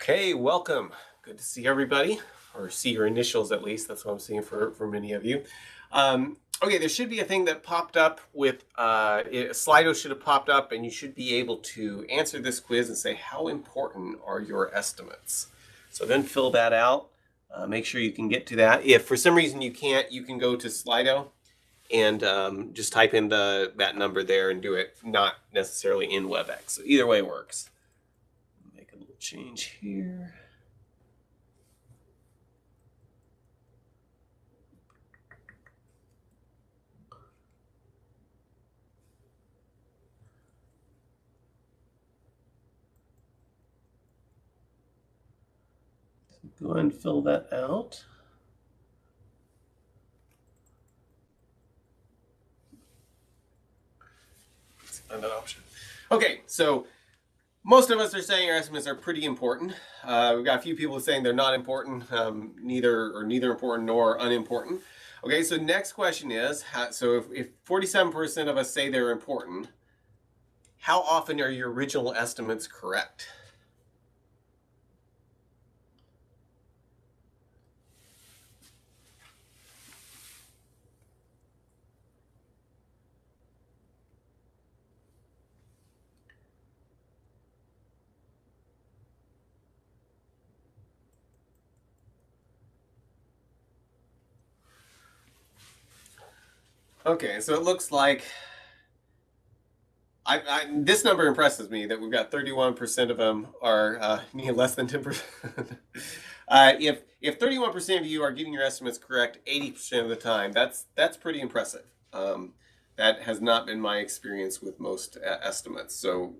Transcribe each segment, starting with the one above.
Okay, welcome. Good to see everybody, or see your initials at least. That's what I'm seeing for many of you. Okay, there should be a thing that popped up with Slido should have popped up, and you should be able to answer this quiz and say how important are your estimates. So then fill that out. Make sure you can get to that. If for some reason you can't, you can go to Slido and just type in that number there and do it, not necessarily in WebEx. So either way works. Make a little change here. Go ahead and fill that out. Let's find that option. Okay, so most of us are saying our estimates are pretty important. We've got a few people saying they're not important, neither important nor unimportant. Okay, so next question is, so if 47% of us say they're important, how often are your original estimates correct? Okay, so it looks like this number impresses me that we've got 31% of them are less than 10%. If 31% of you are getting your estimates correct 80% of the time, that's pretty impressive. That has not been my experience with most estimates, so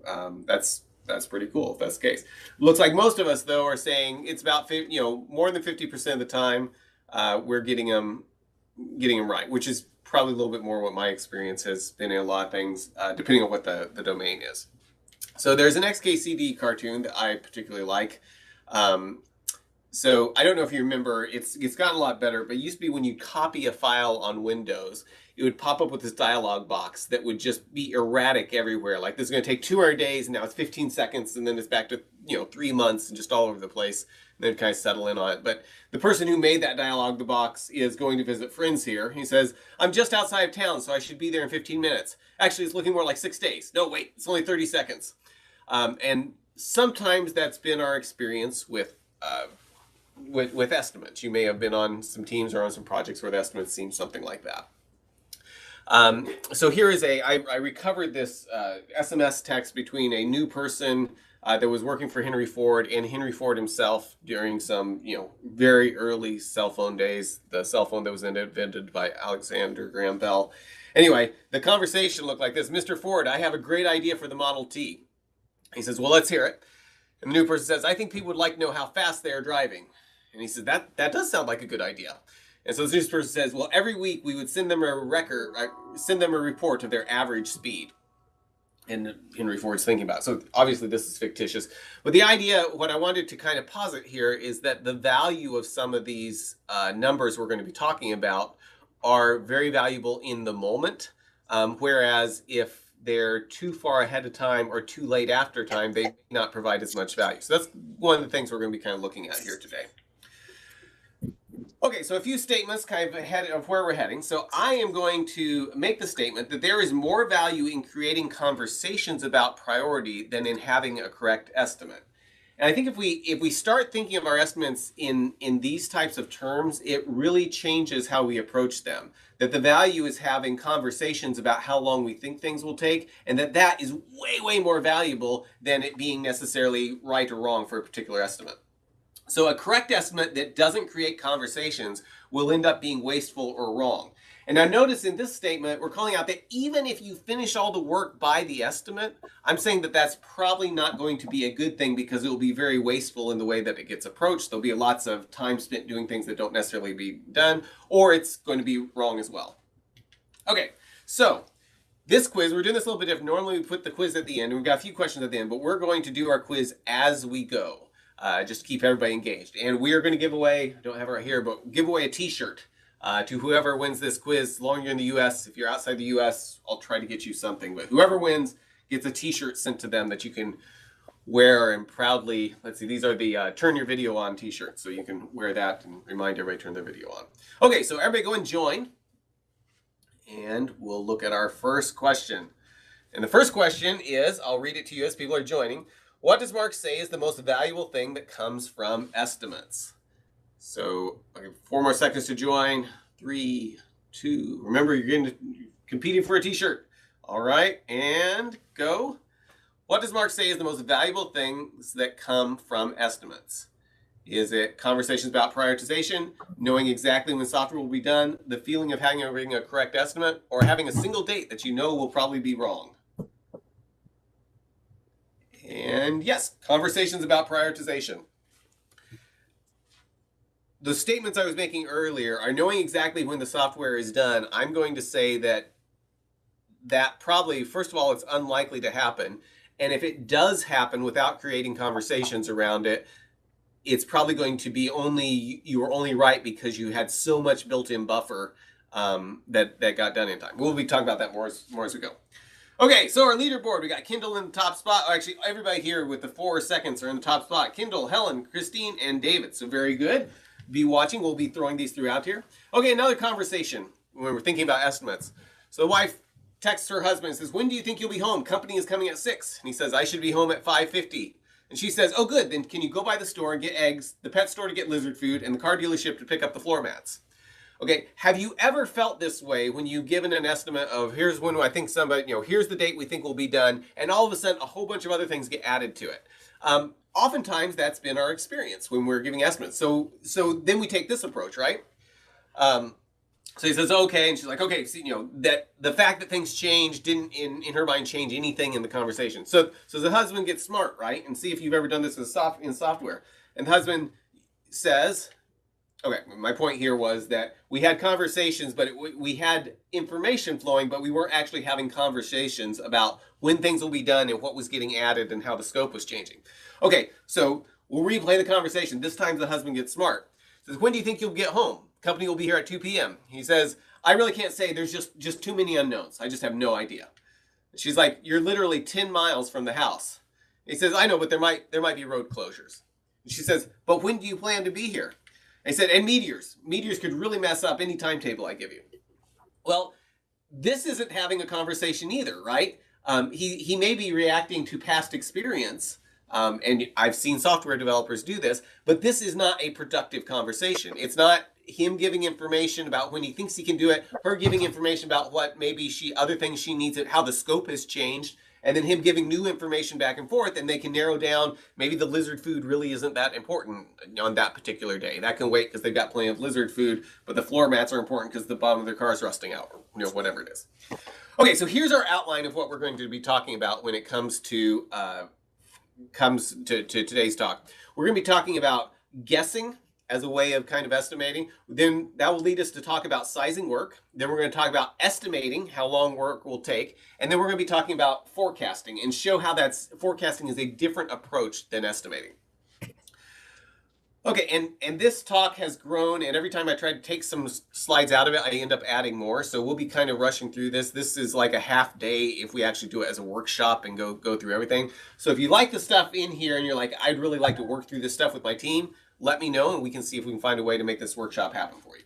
that's pretty cool if that's the case. Looks like most of us though are saying it's about more than 50% of the time we're getting them right, which is probably a little bit more what my experience has been in a lot of things, depending on what the domain is. So there's an XKCD cartoon that I particularly like. So I don't know if you remember, it's gotten a lot better, but it used to be when you copy a file on Windows, it would pop up with this dialog box that would just be erratic everywhere. Like this is going to take 200 days, and now it's 15 seconds, and then it's back to 3 months and just all over the place. And then kind of settle in on it. But the person who made that dialog box is going to visit friends here. He says, I'm just outside of town, so I should be there in 15 minutes. Actually, it's looking more like 6 days. No, wait, it's only 30 seconds. And sometimes that's been our experience with estimates. You may have been on some teams or on some projects where the estimates seem something like that. So here is I recovered this SMS text between a new person that was working for Henry Ford and Henry Ford himself during some, very early cell phone days, the cell phone that was invented by Alexander Graham Bell. Anyway, the conversation looked like this. Mr. Ford, I have a great idea for the Model T. He says, well, let's hear it. And the new person says, I think people would like to know how fast they are driving. And he says, that does sound like a good idea. And so this person says, well, every week we would send them a report of their average speed. And Henry Ford's thinking about it. So obviously this is fictitious. But the idea, what I wanted to kind of posit here is that the value of some of these numbers we're going to be talking about are very valuable in the moment. Whereas if they're too far ahead of time or too late after time, they may not provide as much value. So that's one of the things we're going to be kind of looking at here today. Okay, so a few statements kind of ahead of where we're heading. So I am going to make the statement that there is more value in creating conversations about priority than in having a correct estimate. And I think if we start thinking of our estimates in these types of terms, it really changes how we approach them. That the value is having conversations about how long we think things will take, and that is way, way more valuable than it being necessarily right or wrong for a particular estimate. So a correct estimate that doesn't create conversations will end up being wasteful or wrong. And now notice in this statement, we're calling out that even if you finish all the work by the estimate, I'm saying that that's probably not going to be a good thing because it will be very wasteful in the way that it gets approached. There'll be lots of time spent doing things that don't necessarily be done, or it's going to be wrong as well. Okay, so this quiz, we're doing this a little bit different. Normally we put the quiz at the end, and we've got a few questions at the end, but we're going to do our quiz as we go. Just to keep everybody engaged. And we are going to give away, I don't have it right here, but give away a t-shirt to whoever wins this quiz. As long as you're in the U.S., if you're outside the U.S., I'll try to get you something. But whoever wins gets a t-shirt sent to them that you can wear and proudly, let's see, these are the turn your video on t-shirts. So you can wear that and remind everybody to turn their video on. Okay, so everybody go and join. And we'll look at our first question. And the first question is, I'll read it to you as people are joining. What does Mark say is the most valuable thing that comes from estimates? So, okay, 4 more seconds to join. 3, 2. Remember, you're competing for a t-shirt. All right, and go. What does Mark say is the most valuable things that come from estimates? Is it conversations about prioritization, knowing exactly when software will be done, the feeling of having a correct estimate, or having a single date that you know will probably be wrong? And yes, conversations about prioritization. The statements I was making earlier are knowing exactly when the software is done. I'm going to say that probably, first of all, it's unlikely to happen. And if it does happen without creating conversations around it, it's probably going to be you were only right because you had so much built-in buffer that got done in time. We'll be talking about that more as we go. Okay, so our leaderboard, we got Kindle in the top spot. Actually, everybody here with the 4 seconds are in the top spot. Kindle, Helen, Christine, and David. So very good. Be watching. We'll be throwing these throughout here. Okay, another conversation when we're thinking about estimates. So the wife texts her husband and says, when do you think you'll be home? Company is coming at 6. And he says, I should be home at 5:50. And she says, oh, good. Then can you go by the store and get eggs, the pet store to get lizard food, and the car dealership to pick up the floor mats? Okay, have you ever felt this way when you've given an estimate of here's when I think somebody, here's the date we think will be done, and all of a sudden a whole bunch of other things get added to it? Oftentimes that's been our experience when we're giving estimates. So then we take this approach, right? So he says, okay, and she's like, okay, so, that the fact that things change didn't in her mind change anything in the conversation. So the husband gets smart, right? And see if you've ever done this in software. And the husband says, okay, my point here was that we had conversations, but we had information flowing, but we weren't actually having conversations about when things will be done and what was getting added and how the scope was changing. Okay, so we'll replay the conversation. This time the husband gets smart. Says, when do you think you'll get home? Company will be here at 2 p.m. He says, I really can't say. There's just too many unknowns. I just have no idea. She's like, you're literally 10 miles from the house. He says, I know, but there might be road closures. She says, but when do you plan to be here? He said, and meteors. Meteors could really mess up any timetable I give you. Well, this isn't having a conversation either, right? He may be reacting to past experience, and I've seen software developers do this, but this is not a productive conversation. It's not him giving information about when he thinks he can do it, her giving information about what maybe other things she needs, how the scope has changed, and then him giving new information back and forth, and they can narrow down, maybe the lizard food really isn't that important on that particular day. That can wait because they've got plenty of lizard food, but the floor mats are important because the bottom of their car is rusting out, or whatever it is. Okay, so here's our outline of what we're going to be talking about when it comes to today's talk. We're going to be talking about guessing as a way of kind of estimating. Then that will lead us to talk about sizing work. Then we're going to talk about estimating how long work will take. And then we're going to be talking about forecasting and show how forecasting is a different approach than estimating. Okay, and this talk has grown, and every time I try to take some slides out of it, I end up adding more. So we'll be kind of rushing through this. This is like a half day if we actually do it as a workshop and go through everything. So if you like the stuff in here and you're like, I'd really like to work through this stuff with my team, let me know and we can see if we can find a way to make this workshop happen for you.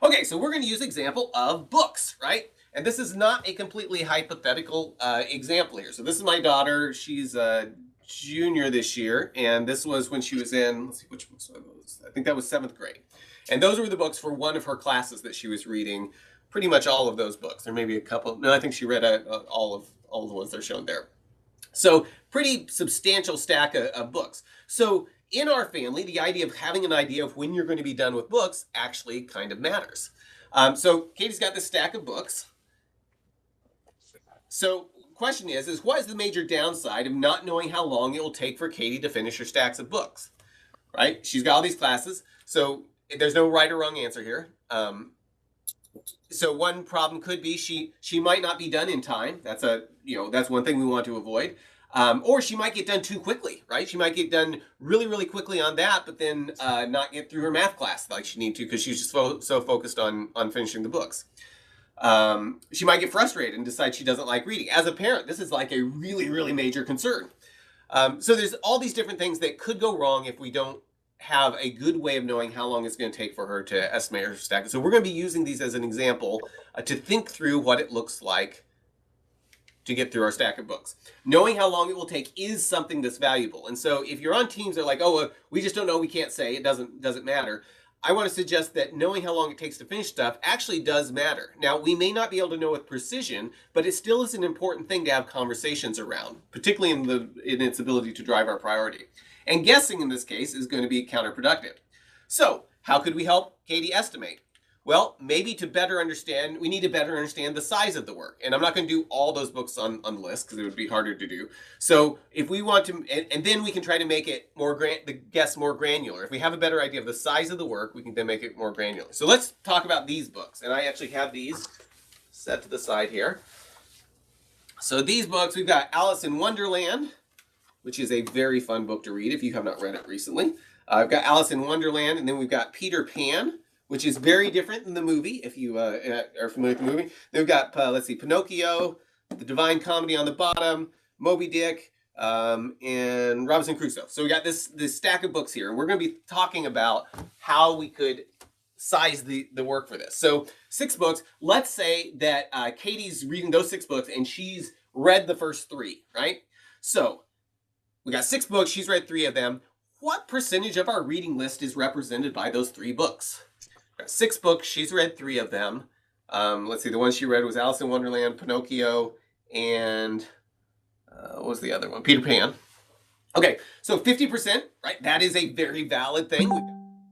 Okay, so we're going to use example of books, right? And this is not a completely hypothetical example here. So this is my daughter. She's junior this year, and this was when she was in, let's see, which books were those? I think that was 7th grade. And those were the books for one of her classes that she was reading, pretty much all of those books. There may be a couple, no, I think she read all of the ones that are shown there. So pretty substantial stack of books. So in our family, the idea of having an idea of when you're going to be done with books actually kind of matters. So Katie's got this stack of books. So question is what is the major downside of not knowing how long it will take for Katie to finish her stacks of books, right? She's got all these classes, so there's no right or wrong answer here. So one problem could be she might not be done in time. That's one thing we want to avoid. Or she might get done too quickly, right? She might get done really, really quickly on that, but then not get through her math class like she needs to because she's just so focused on finishing the books. She might get frustrated and decide she doesn't like reading. As a parent, this is like a really, really major concern. So there's all these different things that could go wrong if we don't have a good way of knowing how long it's going to take for her to estimate her stack. So we're going to be using these as an example to think through what it looks like to get through our stack of books. Knowing how long it will take is something that's valuable. And so if you're on teams that are like, oh, we just don't know, we can't say, it doesn't matter. I want to suggest that knowing how long it takes to finish stuff actually does matter. Now, we may not be able to know with precision, but it still is an important thing to have conversations around, particularly in its ability to drive our priority. And guessing in this case is going to be counterproductive. So, how could we help Katie estimate? Well, maybe to better understand, we need to better understand the size of the work. And I'm not going to do all those books on the list because it would be harder to do. So if we want to, and then we can try to make it the guess more granular. If we have a better idea of the size of the work, we can then make it more granular. So let's talk about these books. And I actually have these set to the side here. So these books, we've got Alice in Wonderland, which is a very fun book to read if you have not read it recently. I've got Alice in Wonderland, and then we've got Peter Pan, which is very different than the movie, if you are familiar with the movie. Then we've got, let's see, Pinocchio, The Divine Comedy on the bottom, Moby Dick, and Robinson Crusoe. So we got this stack of books here, and we're going to be talking about how we could size the work for this. So 6 books. Let's say that Katie's reading those 6 books, and she's read the first 3, right? So we got 6 books. She's read 3 of them. What percentage of our reading list is represented by those 3 books? 6 books, she's read 3 of them. Let's see, the one she read was Alice in Wonderland, Pinocchio, and what was the other one? Peter Pan. Okay, so 50%, right? That is a very valid thing.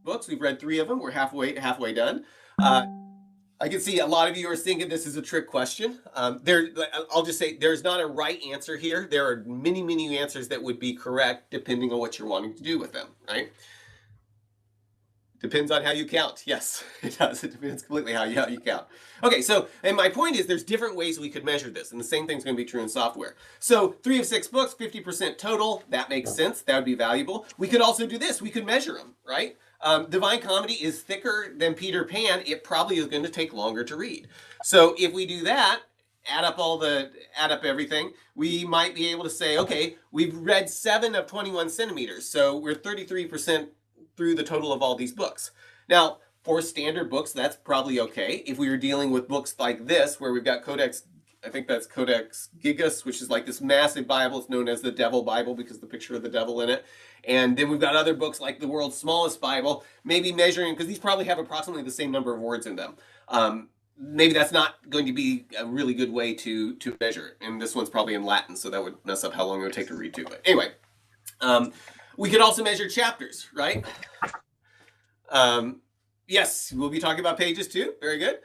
Books, we've read 3 of them. We're halfway done. I can see a lot of you are thinking this is a trick question. I'll just say there's not a right answer here. There are many, many answers that would be correct depending on what you're wanting to do with them, right? Depends on how you count. Yes, it does. It depends completely how you count. Okay, so, and my point is there's different ways we could measure this, and the same thing's going to be true in software. So 3 of 6 books, 50% total. That makes sense. That would be valuable. We could also do this. We could measure them, right? Divine Comedy is thicker than Peter Pan. It probably is going to take longer to read. So if we do that, add up everything, we might be able to say, okay, we've read 7 of 21 centimeters. So we're 33% through the total of all these books. Now, for standard books, that's probably okay. If we were dealing with books like this, where we've got Codex, I think that's Codex Gigas, which is like this massive Bible. It's known as the Devil Bible because of the picture of the devil in it. And then we've got other books like the world's smallest Bible, maybe measuring, because these probably have approximately the same number of words in them. Maybe that's not going to be a really good way to measure it. And this one's probably in Latin, so that would mess up how long it would take to read too. But anyway, we could also measure chapters, right? Yes, we'll be talking about pages too. Very good.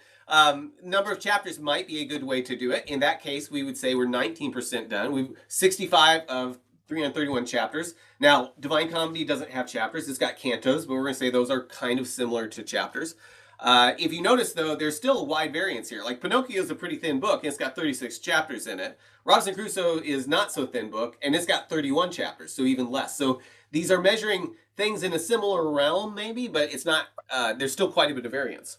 Number of chapters might be a good way to do it. In that case, we would say we're 19% done. We've 65 of 331 chapters. Now, Divine Comedy doesn't have chapters. It's got cantos, but we're going to say those are kind of similar to chapters. If you notice, though, there's still a wide variance here. Like Pinocchio is a pretty thin book, and it's got 36 chapters in it. Robinson Crusoe is not so thin book, and it's got 31 chapters, so even less. So these are measuring things in a similar realm, maybe, but it's not. There's still quite a bit of variance.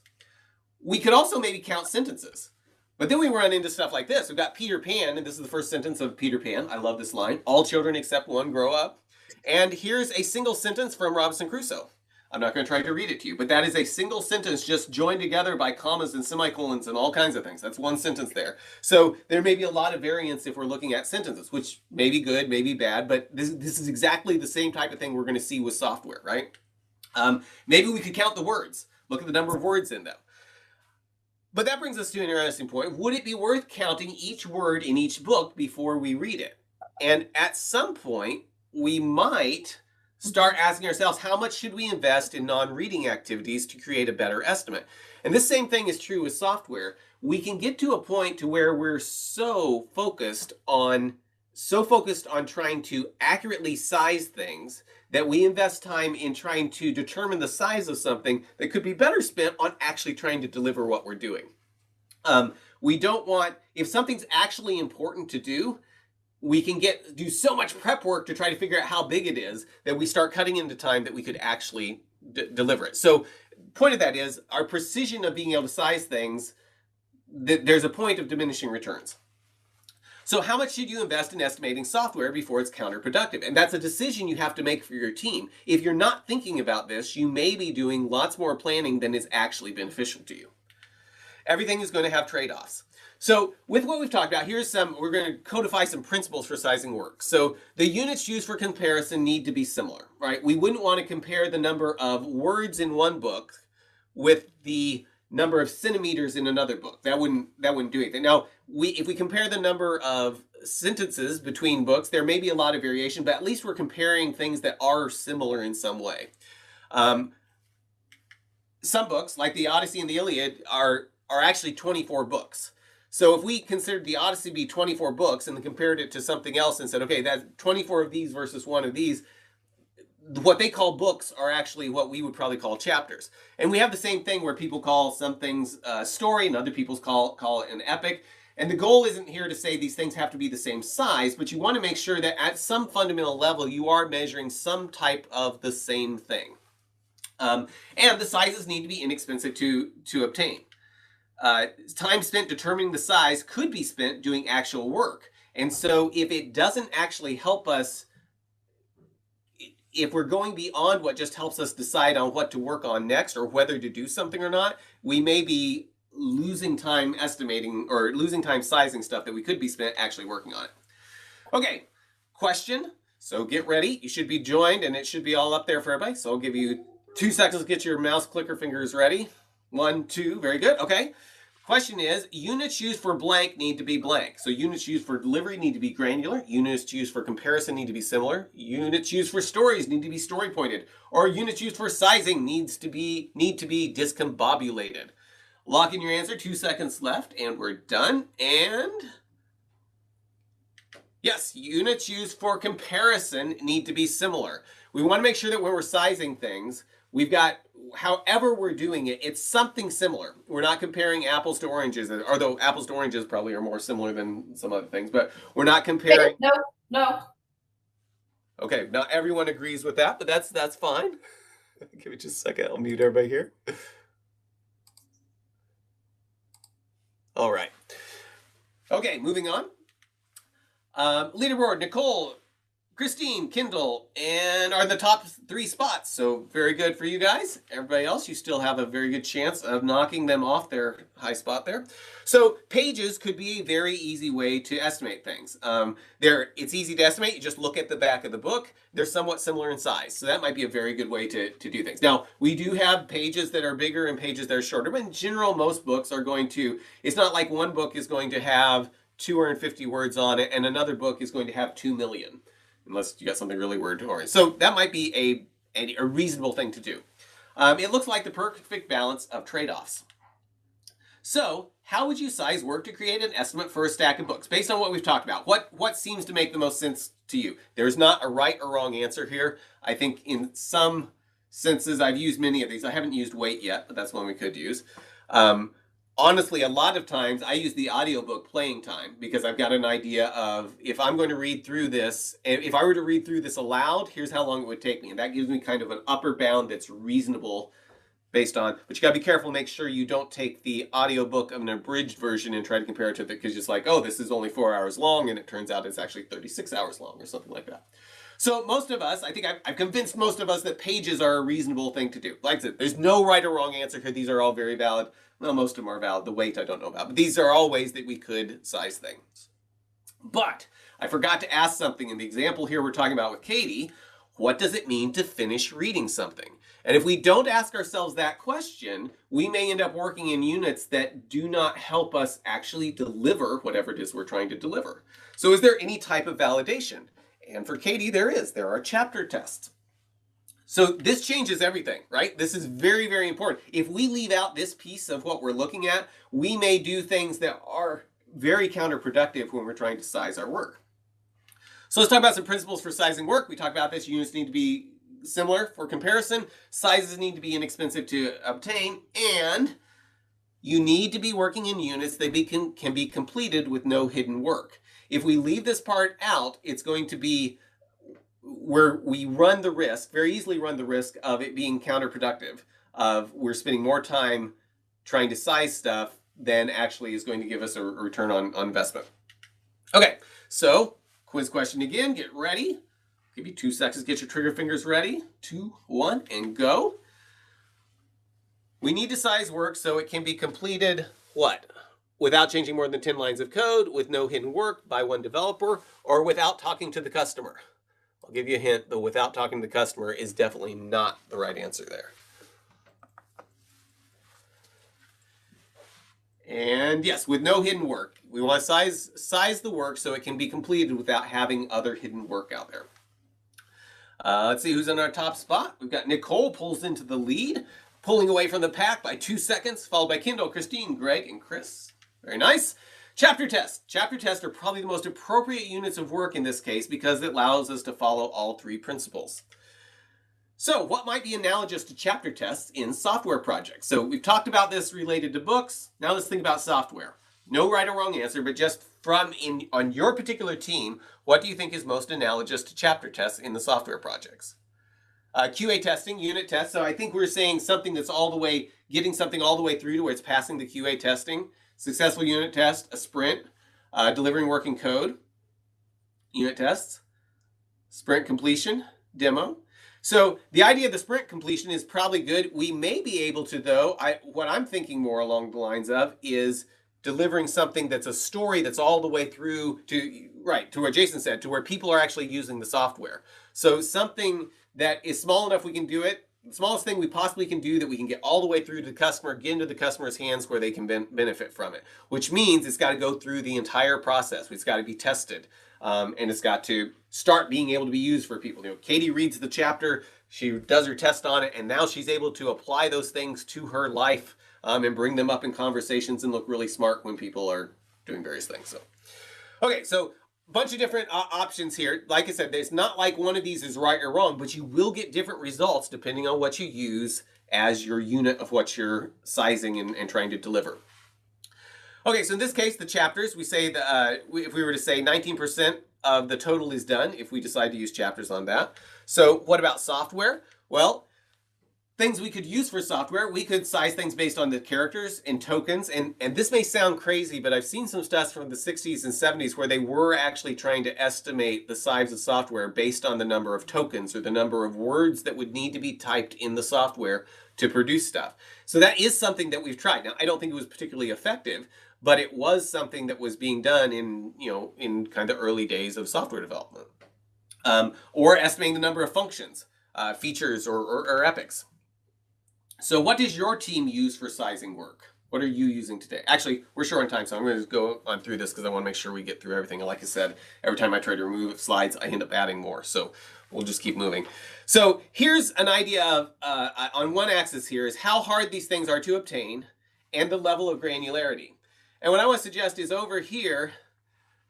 We could also maybe count sentences. But then we run into stuff like this. We've got Peter Pan, and this is the first sentence of Peter Pan. I love this line. All children except one grow up. And here's a single sentence from Robinson Crusoe. I'm not going to try to read it to you, but that is a single sentence just joined together by commas and semicolons and all kinds of things. That's one sentence there. So there may be a lot of variance if we're looking at sentences, which may be good, may be bad, but this is exactly the same type of thing we're going to see with software, right? Maybe we could count the words. Look at the number of words in them. But that brings us to an interesting point. Would it be worth counting each word in each book before we read it? And at some point, we might start asking ourselves, how much should we invest in non-reading activities to create a better estimate? And this same thing is true with software. We can get to a point to where we're so focused on trying to accurately size things that we invest time in trying to determine the size of something that could be better spent on actually trying to deliver what we're doing. We don't want, if something's actually important to do, we can do so much prep work to try to figure out how big it is that we start cutting into time that we could actually deliver it. So point of that is our precision of being able to size things, there's a point of diminishing returns. So how much should you invest in estimating software before it's counterproductive? And that's a decision you have to make for your team. If you're not thinking about this, you may be doing lots more planning than is actually beneficial to you. Everything is going to have trade-offs. So with what we've talked about, we're going to codify some principles for sizing work. So the units used for comparison need to be similar, right? We wouldn't want to compare the number of words in one book with the number of centimeters in another book. That wouldn't do anything. Now, if we compare the number of sentences between books, there may be a lot of variation, but at least we're comparing things that are similar in some way. Some books, like the Odyssey and the Iliad, are actually 24 books. So if we considered the Odyssey to be 24 books and then compared it to something else and said, okay, that's 24 of these versus one of these, what they call books are actually what we would probably call chapters. And we have the same thing where people call some things a story and other people call it an epic. And the goal isn't here to say these things have to be the same size, but you want to make sure that at some fundamental level, you are measuring some type of the same thing. And the sizes need to be inexpensive to obtain. Time spent determining the size could be spent doing actual work. And so if it doesn't actually help us, if we're going beyond what just helps us decide on what to work on next or whether to do something or not, we may be losing time estimating or losing time sizing stuff that we could be spent actually working on it. Okay, question. So get ready. You should be joined and it should be all up there for everybody. So I'll give you 2 seconds to get your mouse clicker fingers ready. 1, 2, very good. Okay. Question is, units used for blank need to be blank. So units used for delivery need to be granular. Units used for comparison need to be similar. Units used for stories need to be story pointed. Or units used for sizing need to be discombobulated. Lock in your answer. 2 seconds left and we're done. And yes, units used for comparison need to be similar. We want to make sure that when we're sizing things, we've got, however we're doing it, it's something similar. We're not comparing apples to oranges, although apples to oranges probably are more similar than some other things, but we're not comparing. No. Okay, not everyone agrees with that, but that's fine. Give me just a second. I'll mute everybody here. All right. Okay, moving on. Leaderboard, Nicole, Christine, Kendall, and are the top 3 spots. So very good for you guys. Everybody else, you still have a very good chance of knocking them off their high spot there. So pages could be a very easy way to estimate things. It's easy to estimate. You just look at the back of the book. They're somewhat similar in size. So that might be a very good way to do things. Now, we do have pages that are bigger and pages that are shorter. But in general, most books are going to, it's not like one book is going to have 250 words on it and another book is going to have 2 million. Unless you got something really word oriented. So that might be a reasonable thing to do. It looks like the perfect balance of trade-offs. So how would you size work to create an estimate for a stack of books? Based on what we've talked about, what seems to make the most sense to you? There's not a right or wrong answer here. I think in some senses, I've used many of these. I haven't used weight yet, but that's one we could use. Honestly, a lot of times I use the audiobook playing time because I've got an idea of if I'm going to read through this, if I were to read through this aloud, here's how long it would take me. And that gives me kind of an upper bound that's reasonable based on, but you gotta be careful, make sure you don't take the audiobook of an abridged version and try to compare it to it because it's like, oh, this is only 4 hours long and it turns out it's actually 36 hours long or something like that. So most of us, I think I've convinced most of us that pages are a reasonable thing to do. Like I said, there's no right or wrong answer here. These are all very valid. Well, most of them are valid. The weight I don't know about. But these are all ways that we could size things. But I forgot to ask something in the example here we're talking about with Katie. What does it mean to finish reading something? And if we don't ask ourselves that question, we may end up working in units that do not help us actually deliver whatever it is we're trying to deliver. So is there any type of validation? And for Katie, there is. There are chapter tests. So this changes everything, right? This is very, very important. If we leave out this piece of what we're looking at, we may do things that are very counterproductive when we're trying to size our work. So let's talk about some principles for sizing work. We talked about this. Units need to be similar for comparison. Sizes need to be inexpensive to obtain. And you need to be working in units that can be completed with no hidden work. If we leave this part out, it's going to be where we run the risk, very easily run the risk of it being counterproductive, of we're spending more time trying to size stuff than actually is going to give us a return on investment. Okay, so quiz question again. Get ready. Give you 2 seconds. Get your trigger fingers ready. 2, 1, and go. We need to size work so it can be completed, what? Without changing more than 10 lines of code, with no hidden work by one developer, or without talking to the customer. I'll give you a hint, the without talking to the customer is definitely not the right answer there. And yes, with no hidden work. We want to size the work so it can be completed without having other hidden work out there. Let's see who's in our top spot. We've got Nicole pulls into the lead, pulling away from the pack by 2 seconds, followed by Kendall, Christine, Greg, and Chris. Very nice. Chapter tests. Chapter tests are probably the most appropriate units of work in this case because it allows us to follow all 3 principles. So what might be analogous to chapter tests in software projects? So we've talked about this related to books. Now let's think about software. No right or wrong answer, but just on your particular team, what do you think is most analogous to chapter tests in the software projects? QA testing, unit tests. So I think we're saying something that's getting something all the way through to where it's passing the QA testing. Successful unit test, a sprint, delivering working code, unit tests, sprint completion, demo. So the idea of the sprint completion is probably good. We may be able to, though, what I'm thinking more along the lines of is delivering something that's a story that's all the way through to what Jason said, to where people are actually using the software. So something that is small enough we can do it, the smallest thing we possibly can do that we can get all the way through to the customer, get into the customer's hands where they can benefit from it, which means it's got to go through the entire process. It's got to be tested. And it's got to start being able to be used for people. Katie reads the chapter, she does her test on it, and now she's able to apply those things to her life and bring them up in conversations and look really smart when people are doing various things. Okay, so a bunch of different options here. Like I said, there's not like one of these is right or wrong, but you will get different results depending on what you use as your unit of what you're sizing and trying to deliver. Okay, so in this case, the chapters, we say that if we were to say 19% of the total is done, if we decide to use chapters on that. So what about software? Well, things we could use for software, we could size things based on the characters and tokens. And this may sound crazy, but I've seen some stuff from the 60s and 70s where they were actually trying to estimate the size of software based on the number of tokens or the number of words that would need to be typed in the software to produce stuff. So that is something that we've tried. Now, I don't think it was particularly effective, but it was something that was being done in kind of the early days of software development. Or estimating the number of functions, features, or epics. So what does your team use for sizing work? What are you using today? Actually, we're short on time, so I'm going to go on through this because I want to make sure we get through everything. And like I said, every time I try to remove slides, I end up adding more. So we'll just keep moving. So here's an idea of, on one axis here is how hard these things are to obtain and the level of granularity. And what I want to suggest is over here,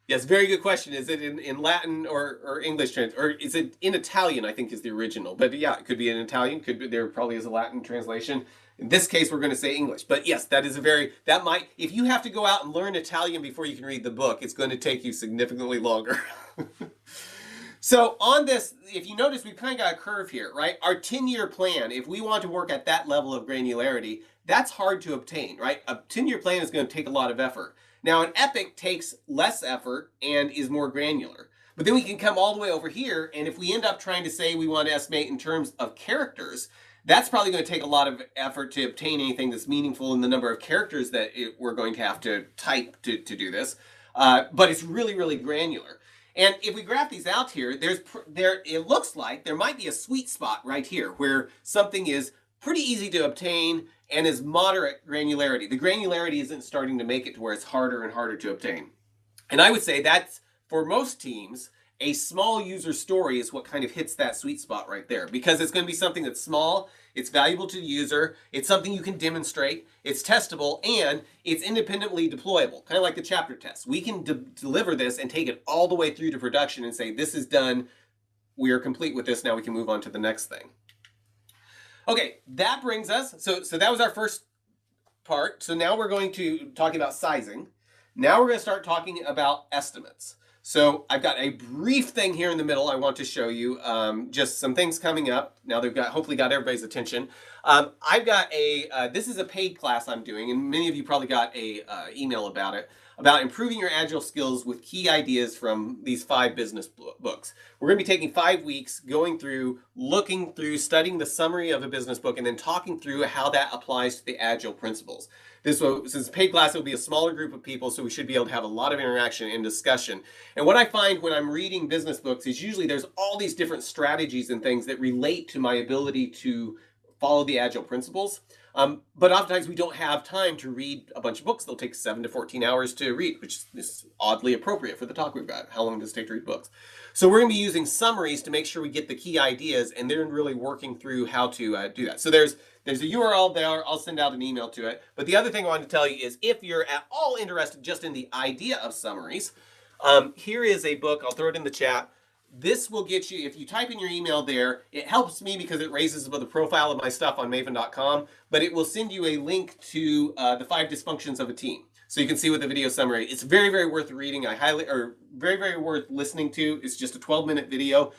yes, very good question. Is it in Latin or English, or is it in Italian, I think is the original. But yeah, it could be in Italian, there probably is a Latin translation. In this case, we're going to say English. But yes, if you have to go out and learn Italian before you can read the book, it's going to take you significantly longer. So on this, if you notice, we've kind of got a curve here, right? Our 10-year plan, if we want to work at that level of granularity, that's hard to obtain, right? A 10-year plan is going to take a lot of effort. Now, an epic takes less effort and is more granular. But then we can come all the way over here, and if we end up trying to say we want to estimate in terms of characters, that's probably going to take a lot of effort to obtain anything that's meaningful in the number of characters that we're going to have to type to do this. But it's really, really granular. And if we graph these out here, it looks like there might be a sweet spot right here where something is pretty easy to obtain and is moderate granularity. The granularity isn't starting to make it to where it's harder and harder to obtain. And I would say that's, for most teams, a small user story is what kind of hits that sweet spot right there, because it's going to be something that's small, it's valuable to the user, it's something you can demonstrate, it's testable, and it's independently deployable, kind of like the chapter test. We can deliver this and take it all the way through to production and say, this is done, we are complete with this, now we can move on to the next thing. Okay, that brings us, so that was our first part. So now we're going to talk about sizing. Now we're going to start talking about estimates. So I've got a brief thing here in the middle I want to show you, just some things coming up. Now they've hopefully got everybody's attention. I've got this is a paid class I'm doing, and many of you probably got a email about it, about improving your Agile skills with key ideas from these 5 business books. We're going to be taking 5 weeks, going through, looking through, studying the summary of a business book, and then talking through how that applies to the Agile principles. Since it's a paid class, it will be a smaller group of people, so we should be able to have a lot of interaction and discussion. And what I find when I'm reading business books is usually there's all these different strategies and things that relate to my ability to follow the Agile principles. But oftentimes we don't have time to read a bunch of books. They'll take 7 to 14 hours to read, which is oddly appropriate for the talk we've got. How long does it take to read books? So we're going to be using summaries to make sure we get the key ideas, and then really working through how to do that. So there's a URL there. I'll send out an email to it. But the other thing I wanted to tell you is if you're at all interested just in the idea of summaries, here is a book. I'll throw it in the chat. This will get you, if you type in your email there, it helps me because it raises the profile of my stuff on maven.com, but it will send you a link to the 5 dysfunctions of a team. So you can see with the video summary. It's very, very worth reading. Very, very worth listening to. It's just a 12-minute video.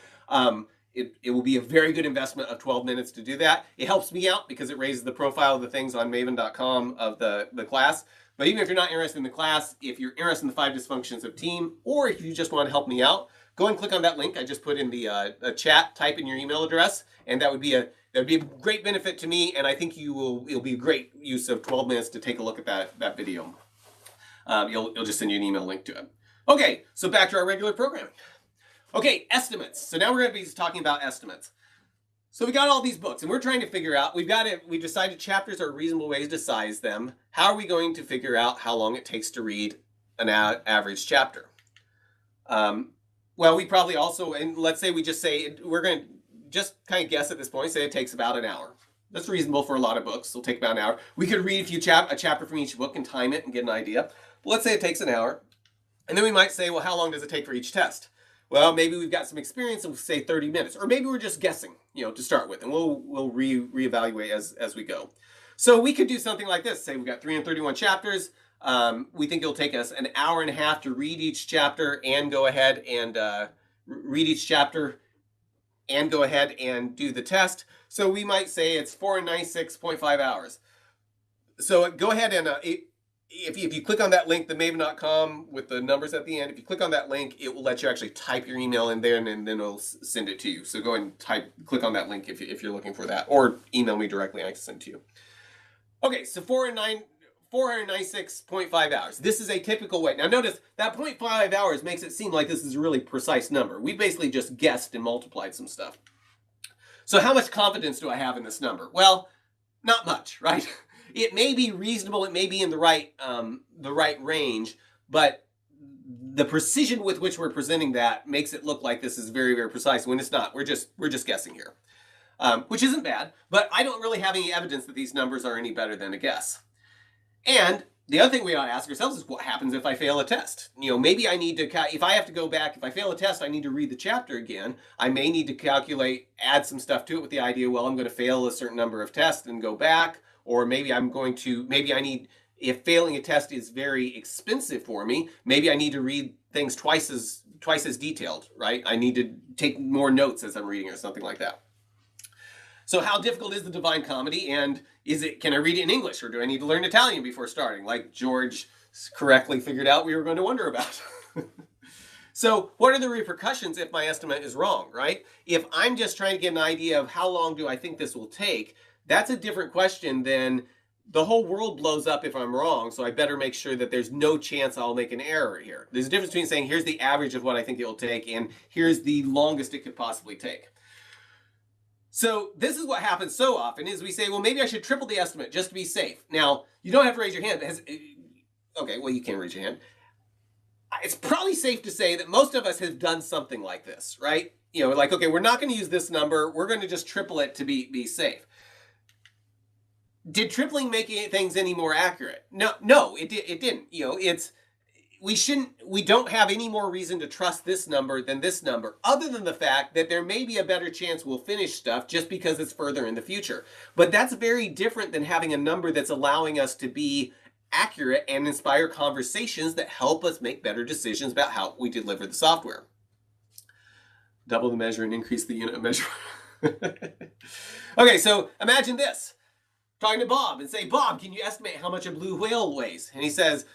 It will be a very good investment of 12 minutes to do that. It helps me out because it raises the profile of the things on maven.com of the class. But even if you're not interested in the class, if you're interested in the 5 dysfunctions of team, or if you just want to help me out, go and click on that link I just put in the chat. Type in your email address, and that would be a great benefit to me. And I think it'll be a great use of 12 minutes to take a look at that video. You'll just send you an email link to it. Okay, so back to our regular programming. Okay, estimates. So now we're going to be talking about estimates. So we got all these books, and we're trying to figure out, we decided chapters are reasonable ways to size them. How are we going to figure out how long it takes to read an average chapter? Well, we probably also, and let's say we just say, we're going to just kind of guess at this point, say it takes about an hour. That's reasonable for a lot of books. It'll take about an hour. We could read a chapter from each book and time it and get an idea. But let's say it takes an hour. And then we might say, well, how long does it take for each test? Well, maybe we've got some experience and we'll say 30 minutes. Or maybe we're just guessing, to start with. And we'll reevaluate as we go. So we could do something like this. Say we've got 331 chapters. We think it'll take us an hour and a half to read each chapter and go ahead and do the test. So we might say it's 496.5 hours. So go ahead and if you click on that link, the maven.com with the numbers at the end, if you click on that link, it will let you actually type your email in there, and then it'll send it to you. So go ahead and click on that link if you're looking for that, or email me directly and I can send it to you. Okay, so 496.5 hours. This is a typical way. Now notice that 0.5 hours makes it seem like this is a really precise number. We basically just guessed and multiplied some stuff. So how much confidence do I have in this number? Well, not much, right? It may be reasonable, it may be in the right range, but the precision with which we're presenting that makes it look like this is very, very precise when it's not. We're just guessing here, which isn't bad, but I don't really have any evidence that these numbers are any better than a guess. And the other thing we ought to ask ourselves is what happens if I fail a test? Maybe I need to, if I have to go back, if I fail a test, I need to read the chapter again. I may need to add some stuff to it with the idea, well, I'm going to fail a certain number of tests and go back. Or maybe if failing a test is very expensive for me, maybe I need to read things twice as detailed, right? I need to take more notes as I'm reading or something like that. So how difficult is the Divine Comedy, and can I read it in English, or do I need to learn Italian before starting, like George correctly figured out we were going to wonder about? So what are the repercussions if my estimate is wrong, right? If I'm just trying to get an idea of how long do I think this will take, that's a different question than the whole world blows up if I'm wrong, so I better make sure that there's no chance I'll make an error here. There's a difference between saying here's the average of what I think it will take and here's the longest it could possibly take. So this is what happens so often is we say, well, maybe I should triple the estimate just to be safe. Now, you don't have to raise your hand. Okay, well, you can raise your hand. It's probably safe to say that most of us have done something like this, right? Like, okay, we're not going to use this number. We're going to just triple it to be safe. Did tripling make things any more accurate? No, it didn't. We don't have any more reason to trust this number than this number, other than the fact that there may be a better chance we'll finish stuff just because it's further in the future. But that's very different than having a number that's allowing us to be accurate and inspire conversations that help us make better decisions about how we deliver the software. Double the measure and increase the unit of measure. Okay, so imagine this. Talking to Bob and say, Bob, can you estimate how much a blue whale weighs? And he says,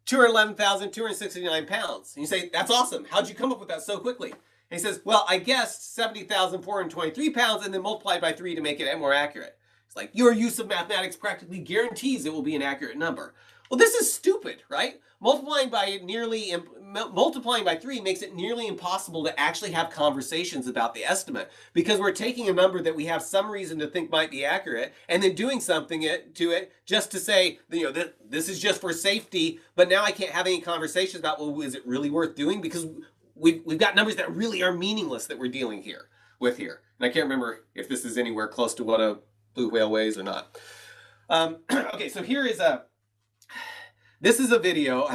211,269 pounds. And you say, that's awesome. How'd you come up with that so quickly? And he says, well, I guessed 70,423 pounds and then multiplied by 3 to make it more accurate. It's like, your use of mathematics practically guarantees it will be an accurate number. Well, this is stupid, right? Multiplying by 3 makes it nearly impossible to actually have conversations about the estimate, because we're taking a number that we have some reason to think might be accurate and then doing something to it just to say, this is just for safety, but now I can't have any conversations about, well, is it really worth doing? Because we've got numbers that really are meaningless that we're dealing with here. And I can't remember if this is anywhere close to what a blue whale weighs or not. Okay, so this is a video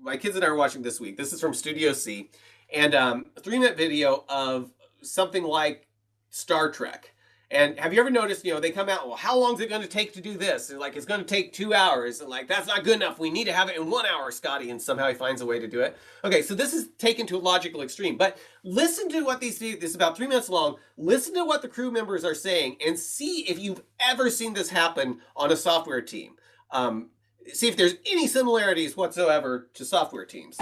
my kids and I are watching this week. This is from Studio C, and a 3-minute video of something like Star Trek. And have you ever noticed, they come out, well, how long is it going to take to do this? And it's going to take 2 hours. And that's not good enough. We need to have it in 1 hour, Scotty. And somehow he finds a way to do it. Okay, so this is taken to a logical extreme. But listen to what this is about 3 minutes long. Listen to what the crew members are saying and see if you've ever seen this happen on a software team. See if there's any similarities whatsoever to software teams.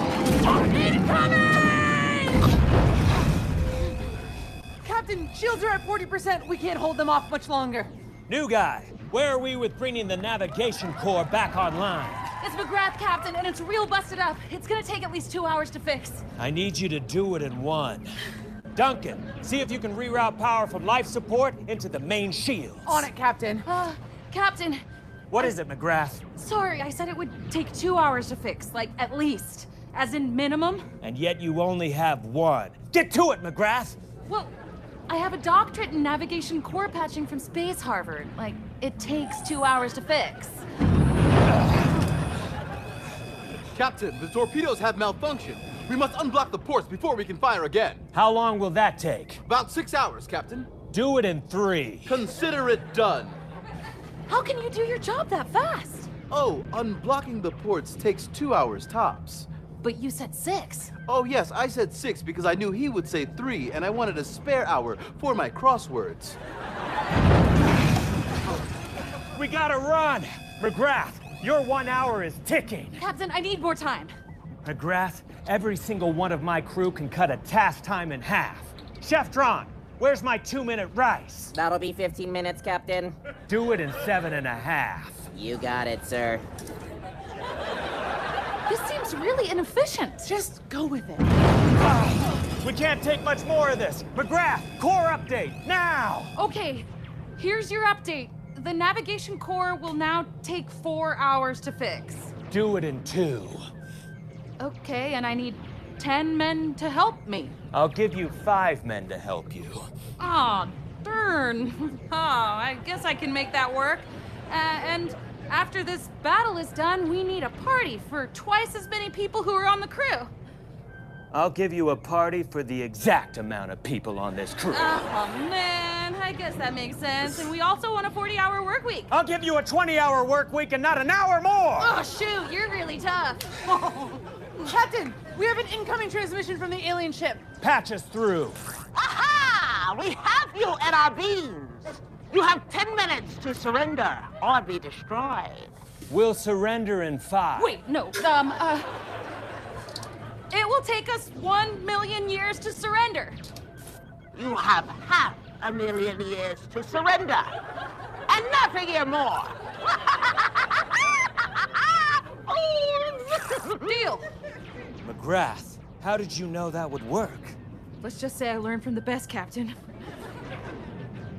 Captain, shields are at 40%. We can't hold them off much longer. New guy, where are we with bringing the navigation core back online? It's McGrath, Captain, and it's real busted up. It's gonna take at least 2 hours to fix. I need you to do it in 1. Duncan, see if you can reroute power from life support into the main shields. On it, Captain. Captain. What is it, McGrath? Sorry, I said it would take 2 hours to fix, at least. As in minimum. And yet you only have 1. Get to it, McGrath! Well, I have a doctorate in navigation core patching from Space Harvard. It takes 2 hours to fix. Captain, the torpedoes have malfunctioned. We must unblock the ports before we can fire again. How long will that take? About 6 hours, Captain. Do it in 3. Consider it done. How can you do your job that fast? Oh, unblocking the ports takes 2 hours tops. But you said 6. Oh yes, I said 6 because I knew he would say 3 and I wanted a spare hour for my crosswords. We gotta run! McGrath, your 1 hour is ticking. Captain, I need more time. McGrath, every single one of my crew can cut a task time in half. Chef Dron, where's my 2-minute rice? That'll be 15 minutes, Captain. Do it in 7.5. You got it, sir. This seems really inefficient. Just go with it. We can't take much more of this. McGrath, core update, now! Okay, here's your update. The navigation core will now take 4 hours to fix. Do it in 2. Okay, and I need 10 men to help me. I'll give you 5 men to help you. Aw, darn. Oh, I guess I can make that work. And after this battle is done, we need a party for twice as many people who are on the crew. I'll give you a party for the exact amount of people on this crew. Oh, man, I guess that makes sense. And we also want a 40-hour work week. I'll give you a 20-hour work week and not an hour more! Oh, shoot, you're really tough. Captain, we have an incoming transmission from the alien ship. Patch us through. Aha! We have you at our beams. You have 10 minutes to surrender or be destroyed. We'll surrender in 5. Wait, no, it will take us 1 million years to surrender. You have 500,000 years to surrender. And not a year more. Deal. McGrath, how did you know that would work? Let's just say I learned from the best, Captain.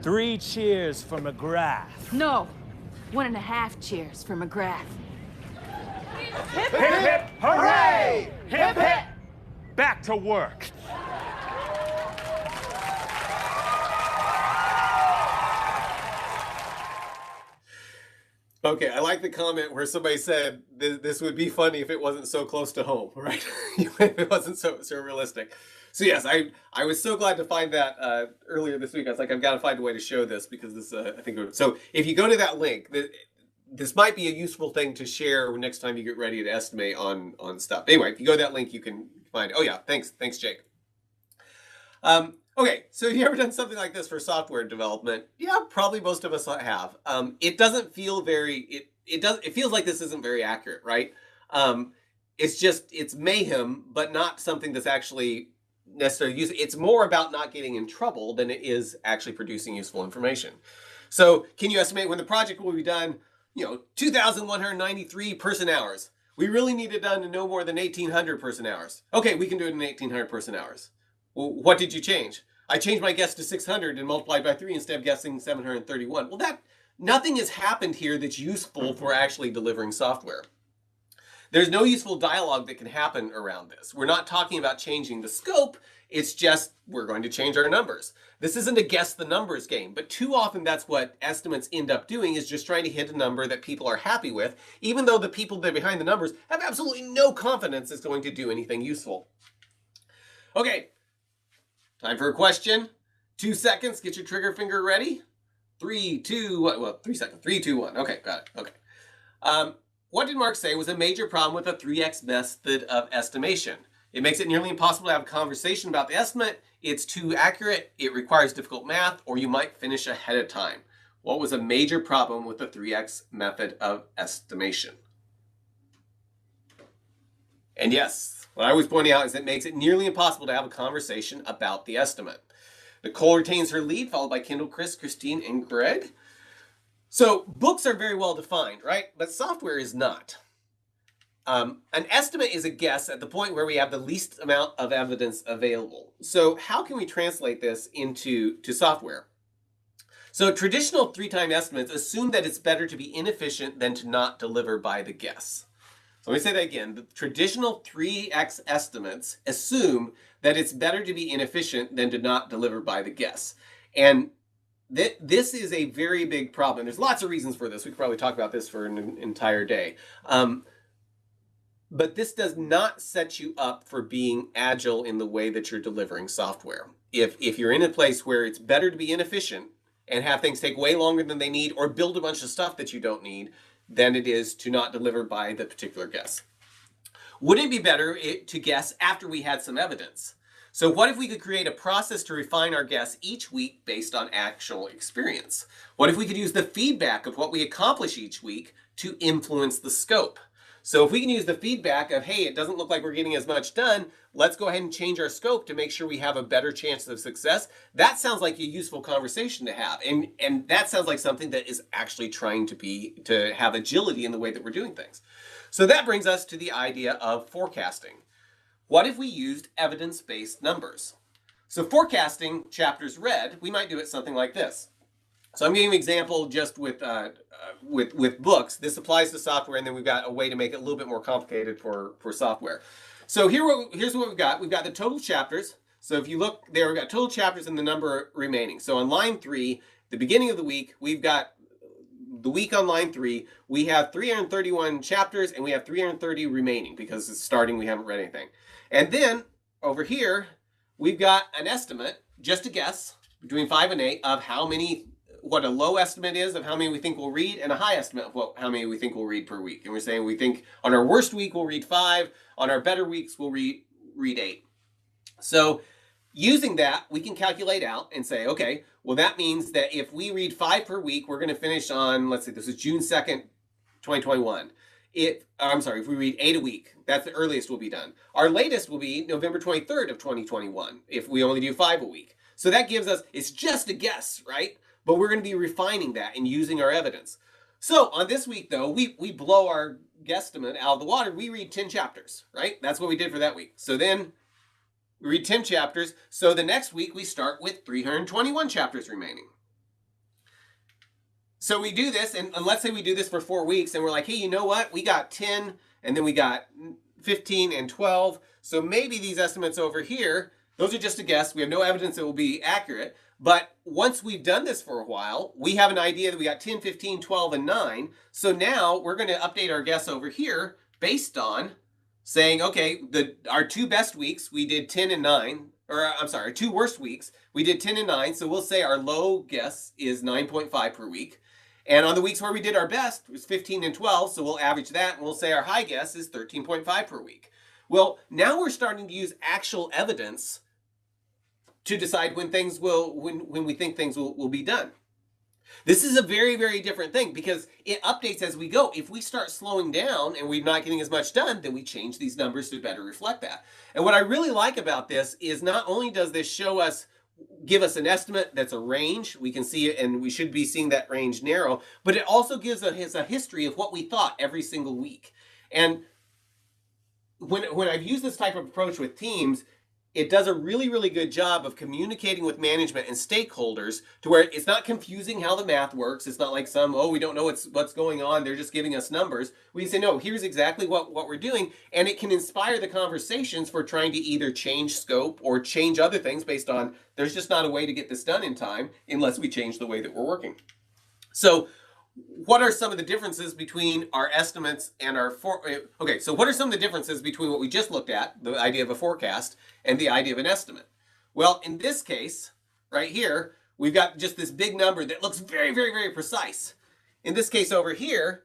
3 cheers for McGrath. No, 1.5 cheers for McGrath. Hip, hip, hooray! Hip, hip! Back to work. Okay, I like the comment where somebody said this would be funny if it wasn't so close to home, right? If it wasn't so realistic. So yes, I was so glad to find that earlier this week. I was like, I've got to find a way to show this because this I think so. If you go to that link, this might be a useful thing to share next time you get ready to estimate on stuff. Anyway, if you go to that link, you can find. Oh yeah, thanks, Jake. Okay, so have you ever done something like this for software development? Yeah, probably most of us have. It doesn't feel very. It feels like this isn't very accurate, right? It's mayhem, but not something that's actually necessarily useful. It's more about not getting in trouble than it is actually producing useful information. So can you estimate when the project will be done? 2,193 person hours. We really need it done in no more than 1,800 person hours. Okay, we can do it in 1,800 person hours. Well, what did you change? I changed my guess to 600 and multiplied by 3 instead of guessing 731. Well, nothing has happened here that's useful for actually delivering software. There's no useful dialogue that can happen around this. We're not talking about changing the scope. It's just we're going to change our numbers. This isn't a guess the numbers game, but too often that's what estimates end up doing, is just trying to hit a number that people are happy with, even though the people that are behind the numbers have absolutely no confidence it's going to do anything useful. Okay, time for a question. 2 seconds, get your trigger finger ready. 3, 2, 1. Well, 3 seconds. 3, 2, 1. Okay, got it. Okay. What did Mark say was a major problem with the 3x method of estimation? It makes it nearly impossible to have a conversation about the estimate. It's too accurate, it requires difficult math, or you might finish ahead of time. What was a major problem with the 3x method of estimation? And yes, what I was pointing out is it makes it nearly impossible to have a conversation about the estimate. Nicole retains her lead, followed by Kendall, Chris, Christine, and Greg. So books are very well defined, right? But software is not. An estimate is a guess at the point where we have the least amount of evidence available. So how can we translate this into software? So traditional 3-time estimates assume that it's better to be inefficient than to not deliver by the guess. So let me say that again. The traditional 3x estimates assume that it's better to be inefficient than to not deliver by the guess. And this is a very big problem. There's lots of reasons for this. We could probably talk about this for an entire day. But this does not set you up for being agile in the way that you're delivering software. If you're in a place where it's better to be inefficient and have things take way longer than they need, or build a bunch of stuff that you don't need, than it is to not deliver by the particular guess. Wouldn't it be better to guess after we had some evidence? So what if we could create a process to refine our guess each week based on actual experience? What if we could use the feedback of what we accomplish each week to influence the scope? So if we can use the feedback of, hey, it doesn't look like we're getting as much done, let's go ahead and change our scope to make sure we have a better chance of success. That sounds like a useful conversation to have. And that sounds like something that is actually trying to have agility in the way that we're doing things. So that brings us to the idea of forecasting. What if we used evidence-based numbers? So forecasting, chapters read, we might do it something like this. So I'm giving an example just with books. This applies to software, and then we've got a way to make it a little bit more complicated for software. So here's what we've got. We've got the total chapters. So if you look there, we've got total chapters and the number remaining. So on line 3, the beginning of the week, we've got the week on line 3. We have 331 chapters, and we have 330 remaining because it's starting. We haven't read anything. And then over here, we've got an estimate, just a guess, between 5 and 8 of what a low estimate is of how many we think we'll read, and a high estimate of how many we think we'll read per week. And we're saying we think on our worst week we'll read 5, on our better weeks we'll read 8. So using that, we can calculate out and say, okay, well that means that if we read 5 per week, we're going to finish on, let's say this is June 2nd, 2021. If we read 8 a week, that's the earliest we'll be done. Our latest will be November 23rd of 2021 if we only do 5 a week. So that gives us, it's just a guess, right? But we're going to be refining that and using our evidence. So on this week, though, we blow our guesstimate out of the water. We read 10 chapters, right? That's what we did for that week. So then we read 10 chapters. So the next week, we start with 321 chapters remaining. So we do this, and let's say we do this for 4 weeks, and we're like, hey, you know what? We got 10, and then we got 15 and 12. So maybe these estimates over here, those are just a guess. We have no evidence it will be accurate. But once we've done this for a while, we have an idea that we got 10, 15, 12, and 9. So now we're going to update our guess over here based on saying, okay, our 2 best weeks, we did 10 and 9. Or I'm sorry, our 2 worst weeks, we did 10 and 9. So we'll say our low guess is 9.5 per week. And on the weeks where we did our best, it was 15 and 12, so we'll average that, and we'll say our high guess is 13.5 per week. Well, now we're starting to use actual evidence to decide when we think things will be done. This is a very, very different thing because it updates as we go. If we start slowing down and we're not getting as much done, then we change these numbers to better reflect that. And what I really like about this is not only does this give us an estimate that's a range, we can see it and we should be seeing that range narrow, but it also gives us a history of what we thought every single week. And when I've used this type of approach with teams, it does a really, really good job of communicating with management and stakeholders to where it's not confusing how the math works. It's not like we don't know what's going on. They're just giving us numbers. We can say, no, here's exactly what we're doing. And it can inspire the conversations for trying to either change scope or change other things based on there's just not a way to get this done in time unless we change the way that we're working. So what are some of the differences between our estimates and so what are some of the differences between what we just looked at, the idea of a forecast, and the idea of an estimate? Well, in this case, right here, we've got just this big number that looks very, very, very precise. In this case over here,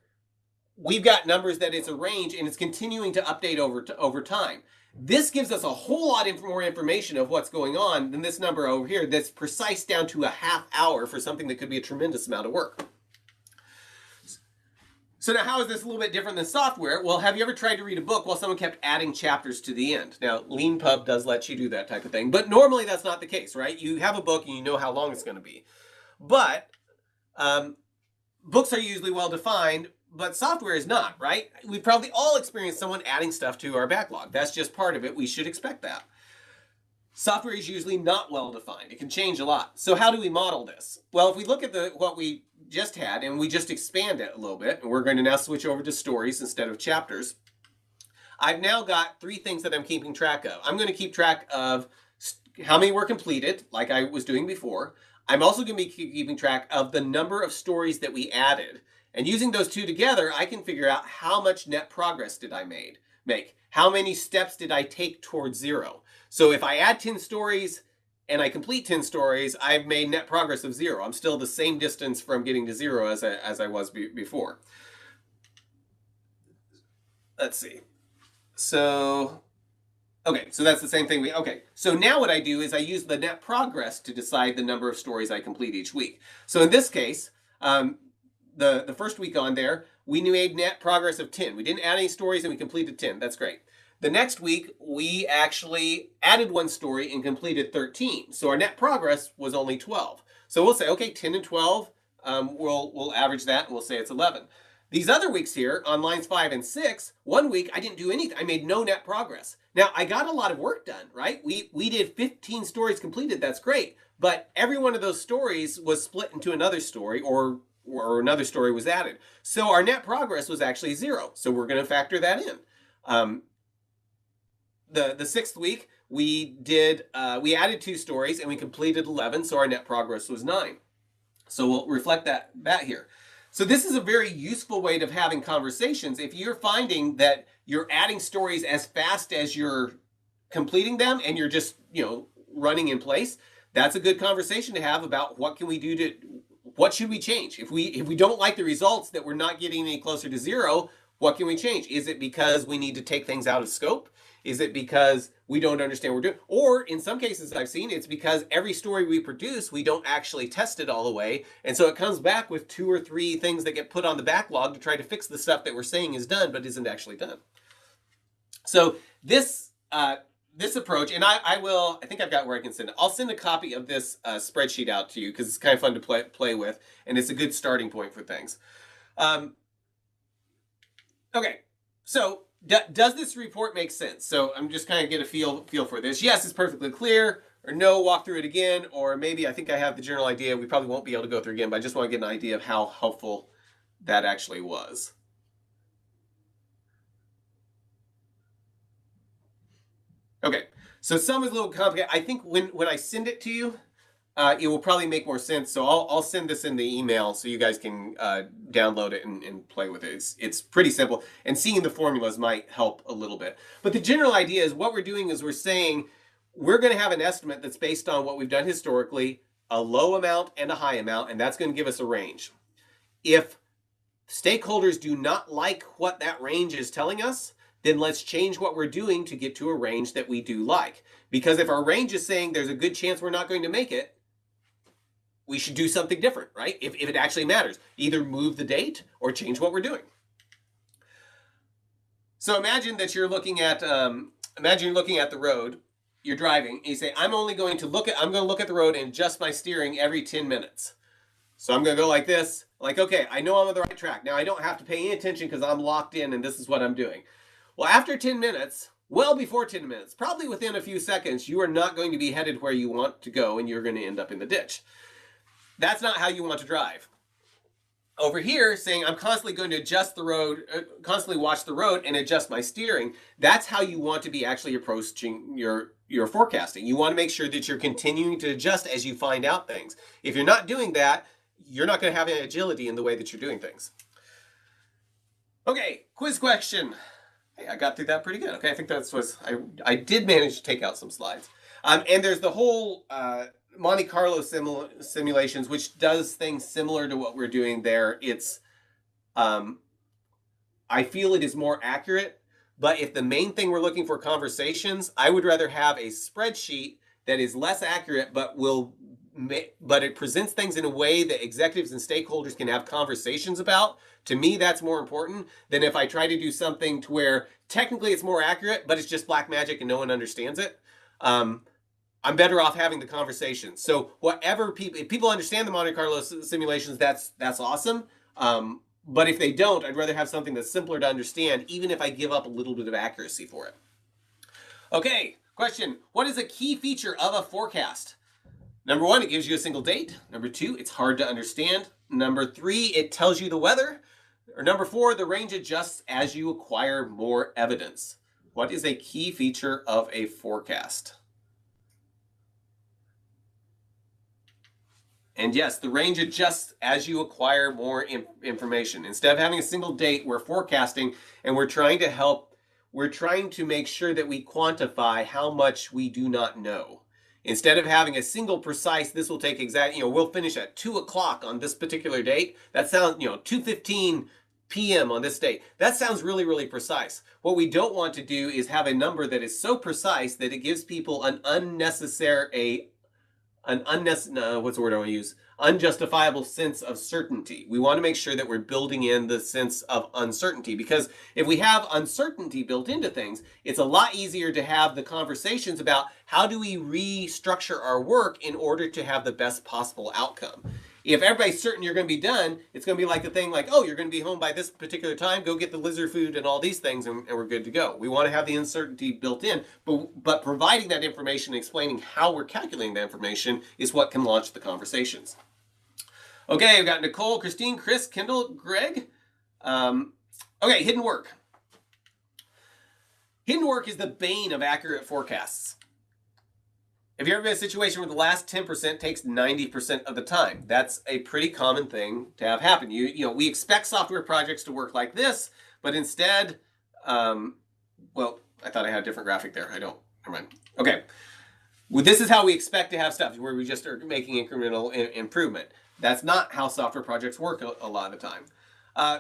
we've got numbers that it's a range and it's continuing to update over time. This gives us a whole lot more information of what's going on than this number over here that's precise down to a half hour for something that could be a tremendous amount of work. So now how is this a little bit different than software? Well, have you ever tried to read a book while someone kept adding chapters to the end? Now, LeanPub does let you do that type of thing, but normally that's not the case, right? You have a book and you know how long it's going to be. But books are usually well defined, but software is not, right? We've probably all experienced someone adding stuff to our backlog. That's just part of it. We should expect that. Software is usually not well defined. It can change a lot. So how do we model this? Well, if we look at what we just had and we just expand it a little bit, and we're going to now switch over to stories instead of chapters, I've now got 3 things that I'm keeping track of. I'm going to keep track of how many were completed, like I was doing before. I'm also going to be keeping track of the number of stories that we added. And using those two together, I can figure out how much net progress did I make. How many steps did I take towards 0? So if I add 10 stories and I complete 10 stories, I've made net progress of 0. I'm still the same distance from getting to 0 as I was before. Let's see. So that's the same thing. So now what I do is I use the net progress to decide the number of stories I complete each week. So in this case, the first week on there, we made net progress of 10. We didn't add any stories and we completed 10. That's great. The next week, we actually added 1 story and completed 13. So our net progress was only 12. So we'll say, okay, 10 and 12, we'll average that and we'll say it's 11. These other weeks here on lines 5 and 6, 1 week I didn't do anything. I made no net progress. Now I got a lot of work done, right? We did 15 stories completed. That's great. But every one of those stories was split into another story or another story was added. So our net progress was actually 0. So we're going to factor that in. The 6th week, we added 2 stories and we completed 11, so our net progress was 9. So we'll reflect that here. So this is a very useful way of having conversations. If you're finding that you're adding stories as fast as you're completing them and you're just, running in place, that's a good conversation to have about what can we do what should we change? If we don't like the results that we're not getting any closer to 0, what can we change? Is it because we need to take things out of scope? Is it because we don't understand what we're doing? Or in some cases I've seen it's because every story we produce, we don't actually test it all the way. And so it comes back with 2 or 3 things that get put on the backlog to try to fix the stuff that we're saying is done, but isn't actually done. So this approach, and I think I've got where I can send it. I'll send a copy of this spreadsheet out to you because it's kind of fun to play with, and it's a good starting point for things. Okay, so does this report make sense? So I'm just kind of get a feel for this. Yes, it's perfectly clear, or no, walk through it again, or maybe I think I have the general idea. We probably won't be able to go through again, but I just want to get an idea of how helpful that actually was. Okay, so some is a little complicated. I think when I send it to you, it will probably make more sense. So I'll send this in the email so you guys can download it and play with it. It's pretty simple, and seeing the formulas might help a little bit. But the general idea is what we're doing is we're saying we're going to have an estimate that's based on what we've done historically, a low amount and a high amount, and that's going to give us a range. If stakeholders do not like what that range is telling us, then let's change what we're doing to get to a range that we do like. Because if our range is saying there's a good chance we're not going to make it, we should do something different, right? If it actually matters, either move the date or change what we're doing. So imagine that you're looking at the road, you're driving, and you say, I'm going to look at the road and adjust my steering every 10 minutes. So I'm going to go like this, like, okay, I know I'm on the right track. Now I don't have to pay any attention because I'm locked in and this is what I'm doing. Well, after 10 minutes, well before 10 minutes, probably within a few seconds, you are not going to be headed where you want to go and you're going to end up in the ditch. That's not how you want to drive. Over here, saying I'm constantly going to adjust the road, constantly watch the road and adjust my steering, that's how you want to be actually approaching your forecasting. You want to make sure that you're continuing to adjust as you find out things. If you're not doing that, you're not going to have any agility in the way that you're doing things. Okay, quiz question. Hey, I got through that pretty good. Okay, I think I did manage to take out some slides. And there's the whole Monte Carlo simulations, which does things similar to what we're doing there. It's, I feel it is more accurate, but if the main thing we're looking for conversations, I would rather have a spreadsheet that is less accurate, but it presents things in a way that executives and stakeholders can have conversations about. To me, that's more important than if I try to do something to where technically it's more accurate, but it's just black magic and no one understands it. I'm better off having the conversation. So if people understand the Monte Carlo simulations, that's awesome. But if they don't, I'd rather have something that's simpler to understand, even if I give up a little bit of accuracy for it. Okay, question. What is a key feature of a forecast? Number 1, it gives you a single date. Number 2, it's hard to understand. Number 3, it tells you the weather. Or number 4, the range adjusts as you acquire more evidence. What is a key feature of a forecast? And yes, the range adjusts as you acquire more information. Instead of having a single date, we're forecasting and we're trying to make sure that we quantify how much we do not know. Instead of having a single precise, this will take we'll finish at 2 o'clock on this particular date. That sounds, 2:15 p.m. on this date. That sounds really, really precise. What we don't want to do is have a number that is so precise that it gives people an unjustifiable sense of certainty. We want to make sure that we're building in the sense of uncertainty, because if we have uncertainty built into things, it's a lot easier to have the conversations about how do we restructure our work in order to have the best possible outcome. If everybody's certain you're going to be done, it's going to be like the thing like, oh, you're going to be home by this particular time, go get the lizard food and all these things, and we're good to go. We want to have the uncertainty built in, but providing that information and explaining how we're calculating that information is what can launch the conversations. Okay, we've got Nicole, Christine, Chris, Kendall, Greg. Okay, hidden work. Hidden work is the bane of accurate forecasts. Have you ever been in a situation where the last 10% takes 90% of the time? That's a pretty common thing to have happen. We expect software projects to work like this, but instead, well, I thought I had a different graphic there. I don't. Never mind. Okay. Well, this is how we expect to have stuff, where we just are making incremental improvement. That's not how software projects work a lot of the time.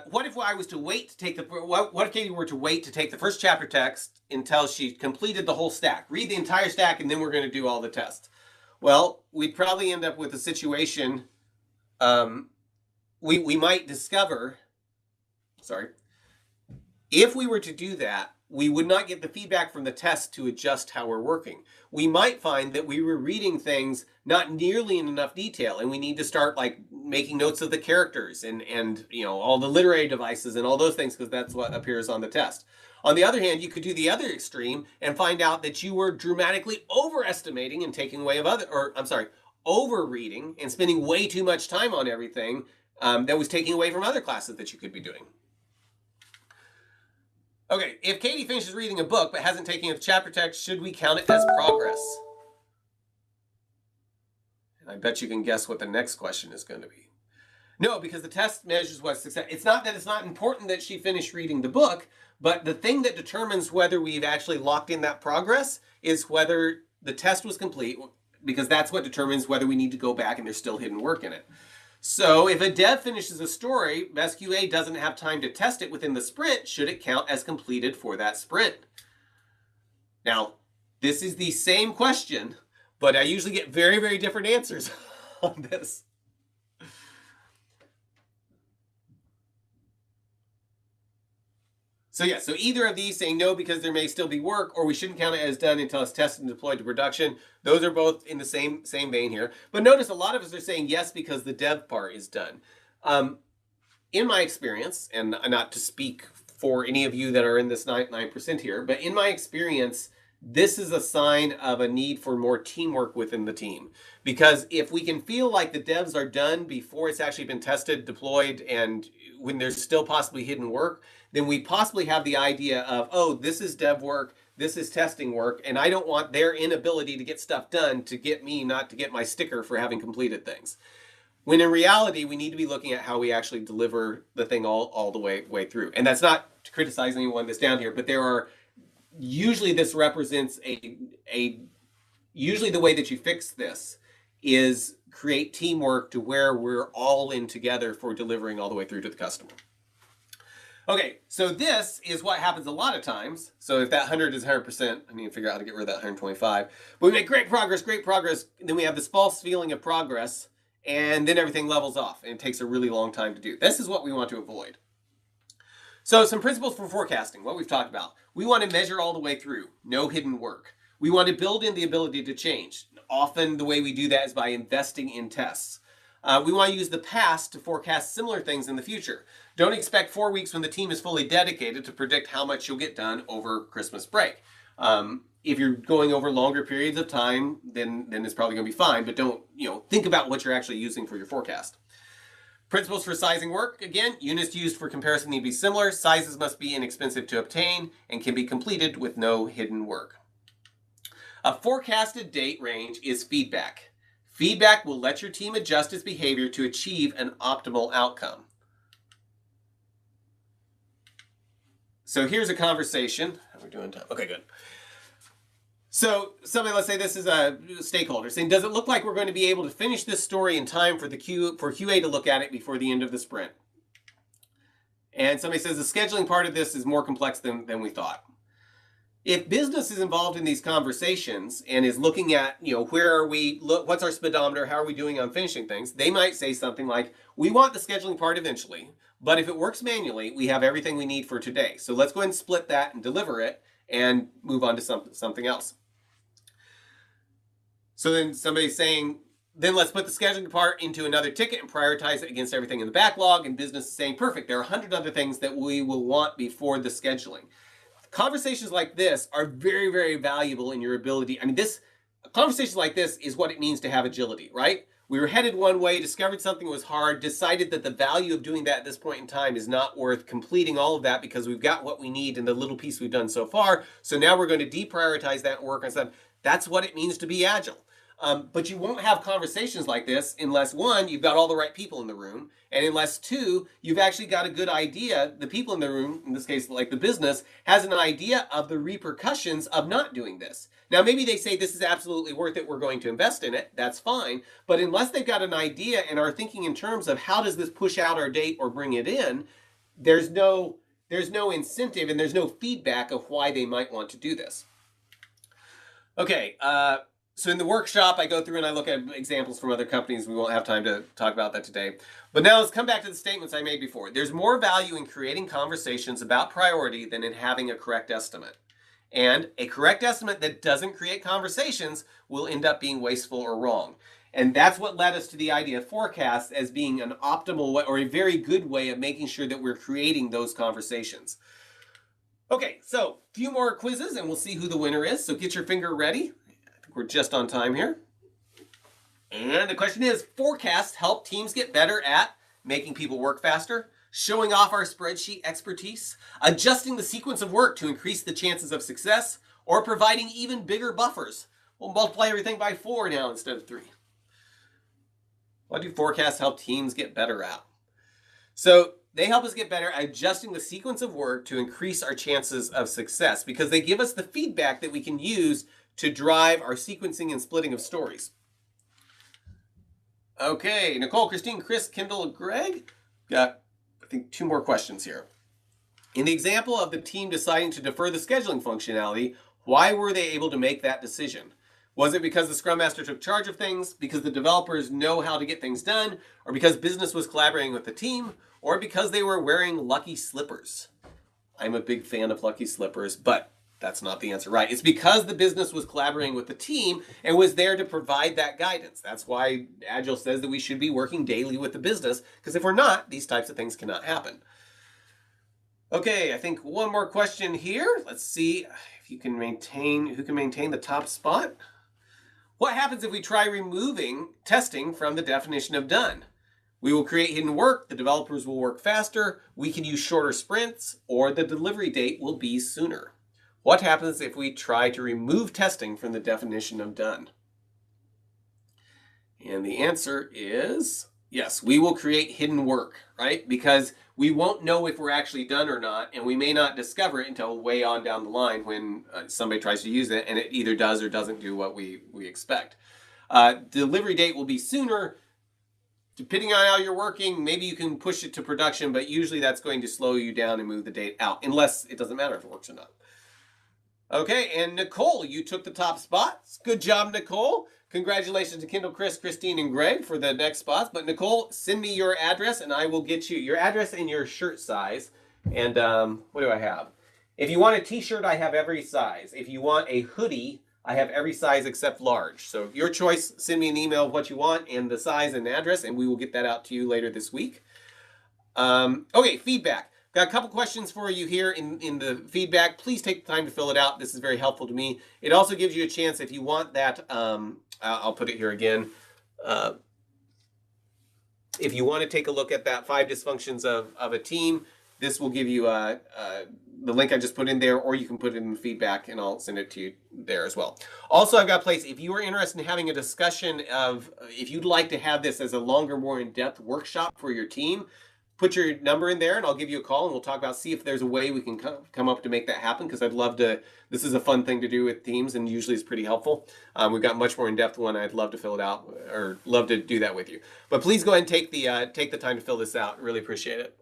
What if I was to wait to take what if Katie were to wait to take the first chapter text until she completed the whole stack, read the entire stack, and then we're going to do all the tests? Well, we'd probably end up with a situation, we might discover, if we were to do that, we would not get the feedback from the test to adjust how we're working. We might find that we were reading things not nearly in enough detail, and we need to start making notes of the characters and all the literary devices and all those things, because that's what appears on the test. On the other hand, you could do the other extreme and find out that you were dramatically overestimating and taking away overreading and spending way too much time on everything that was taking away from other classes that you could be doing. Okay, if Katie finishes reading a book but hasn't taken a chapter text, should we count it as progress? And I bet you can guess what the next question is going to be. No, because the test measures what success. It's not that it's not important that she finished reading the book, but the thing that determines whether we've actually locked in that progress is whether the test was complete, because that's what determines whether we need to go back and there's still hidden work in it. So if a dev finishes a story, best QA doesn't have time to test it within the sprint, should it count as completed for that sprint? Now, this is the same question, but I usually get very, very different answers on this. So yeah, so either of these saying no because there may still be work, or we shouldn't count it as done until it's tested and deployed to production. Those are both in the same vein here. But notice a lot of us are saying yes because the dev part is done. In my experience, and not to speak for any of you that are in this 9% here, but in my experience, this is a sign of a need for more teamwork within the team. Because if we can feel like the devs are done before it's actually been tested, deployed, and when there's still possibly hidden work, then we possibly have the idea of, oh, this is dev work, this is testing work, and I don't want their inability to get stuff done to get me not to get my sticker for having completed things. When in reality, we need to be looking at how we actually deliver the thing all the way through. And that's not to criticize anyone that's down here, but there are, usually this represents usually the way that you fix this is create teamwork to where we're all in together for delivering all the way through to the customer. Okay, so this is what happens a lot of times. So if that 100 is 100%, I need to figure out how to get rid of that 125. But we make great progress, and then we have this false feeling of progress, and then everything levels off, and it takes a really long time to do. This is what we want to avoid. So some principles for forecasting, what we've talked about. We want to measure all the way through, no hidden work. We want to build in the ability to change. Often the way we do that is by investing in tests. We want to use the past to forecast similar things in the future. Don't expect 4 weeks when the team is fully dedicated to predict how much you'll get done over Christmas break. If you're going over longer periods of time, then it's probably going to be fine, but don't, think about what you're actually using for your forecast. Principles for sizing work. Again, units used for comparison need to be similar. Sizes must be inexpensive to obtain and can be completed with no hidden work. A forecasted date range is feedback. Feedback will let your team adjust its behavior to achieve an optimal outcome. So here's a conversation. How are we doing time? Okay, good. So somebody, let's say this is a stakeholder saying, does it look like we're going to be able to finish this story in time for QA to look at it before the end of the sprint? And somebody says the scheduling part of this is more complex than we thought. If business is involved in these conversations and is looking at, where are we, what's our speedometer, how are we doing on finishing things, they might say something like, we want the scheduling part eventually, but if it works manually, we have everything we need for today. So let's go ahead and split that and deliver it and move on to something else. So then somebody's saying, then let's put the scheduling part into another ticket and prioritize it against everything in the backlog, and business is saying, perfect, there are 100 other things that we will want before the scheduling. Conversations like this are very, very valuable in your ability. Conversations like this is what it means to have agility, right? We were headed one way, discovered something was hard, decided that the value of doing that at this point in time is not worth completing all of that because we've got what we need in the little piece we've done so far. So now we're going to deprioritize that and work on something. That's what it means to be agile. But you won't have conversations like this unless, one, you've got all the right people in the room, and unless, two, you've actually got a good idea, the people in the room, in this case, like the business, has an idea of the repercussions of not doing this. Now, maybe they say this is absolutely worth it, we're going to invest in it, that's fine, but unless they've got an idea and are thinking in terms of how does this push out our date or bring it in, there's no incentive and there's no feedback of why they might want to do this. Okay, so in the workshop, I go through and I look at examples from other companies. We won't have time to talk about that today. But now let's come back to the statements I made before. There's more value in creating conversations about priority than in having a correct estimate. And a correct estimate that doesn't create conversations will end up being wasteful or wrong. And that's what led us to the idea of forecasts as being an optimal way or a very good way of making sure that we're creating those conversations. Okay, so a few more quizzes and we'll see who the winner is. So get your finger ready. We're just on time here. And the question is, forecasts help teams get better at making people work faster, showing off our spreadsheet expertise, adjusting the sequence of work to increase the chances of success, or providing even bigger buffers. We'll multiply everything by 4 now instead of 3. What do forecasts help teams get better at? So they help us get better at adjusting the sequence of work to increase our chances of success because they give us the feedback that we can use to drive our sequencing and splitting of stories. Okay, Nicole, Christine, Chris, Kendall, Greg. Got, I think, 2 more questions here. In the example of the team deciding to defer the scheduling functionality, why were they able to make that decision? Was it because the Scrum Master took charge of things, because the developers know how to get things done, or because business was collaborating with the team, or because they were wearing lucky slippers? I'm a big fan of lucky slippers, but that's not the answer, right? It's because the business was collaborating with the team and was there to provide that guidance. That's why Agile says that we should be working daily with the business, because if we're not, these types of things cannot happen. Okay, I think one more question here. Let's see if you can maintain, who can maintain the top spot. What happens if we try removing testing from the definition of done? We will create hidden work, the developers will work faster, we can use shorter sprints, or the delivery date will be sooner. What happens if we try to remove testing from the definition of done? And the answer is yes, we will create hidden work, right? Because we won't know if we're actually done or not, and we may not discover it until way on down the line when somebody tries to use it and it either does or doesn't do what we expect. Delivery date will be sooner. Depending on how you're working, maybe you can push it to production, but usually that's going to slow you down and move the date out, unless it doesn't matter if it works or not. Okay, and Nicole, you took the top spots. Good job, Nicole. Congratulations to Kendall, Chris, Christine, and Greg for the next spots. But Nicole, send me your address, and I will get you your address and your shirt size. And what do I have? If you want a t-shirt, I have every size. If you want a hoodie, I have every size except large. So your choice, send me an email of what you want and the size and address, and we will get that out to you later this week. Okay, feedback. Got a couple questions for you here in the feedback. Please take the time to fill it out. This is very helpful to me. It also gives you a chance, if you want that, I'll put it here again. If you want to take a look at that 5 dysfunctions of a team, this will give you the link I just put in there, or you can put it in the feedback and I'll send it to you there as well. Also, I've got a place, if you are interested in having a discussion of, if you'd like to have this as a longer, more in-depth workshop for your team, put your number in there and I'll give you a call and we'll talk about, see if there's a way we can come up to make that happen, because I'd love to, this is a fun thing to do with teams and usually it's pretty helpful. We've got much more in-depth one. I'd love to fill it out, or love to do that with you. But please go ahead and take the time to fill this out. Really appreciate it.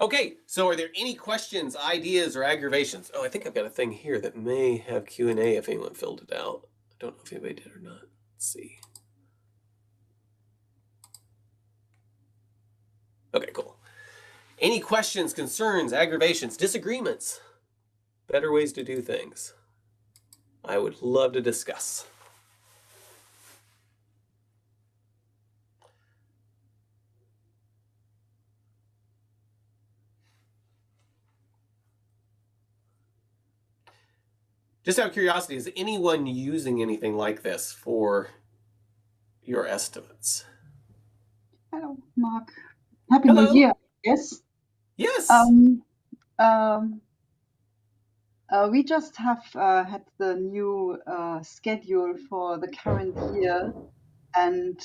Okay, so are there any questions, ideas, or aggravations? Oh, I think I've got a thing here that may have Q&A if anyone filled it out. I don't know if anybody did or not. Let's see. Okay, cool. Any questions, concerns, aggravations, disagreements, better ways to do things? I would love to discuss. Just out of curiosity, is anyone using anything like this for your estimates? Hello, Mark. Happy Hello. New Year. Yes. Yes. We just have had the new schedule for the current year, and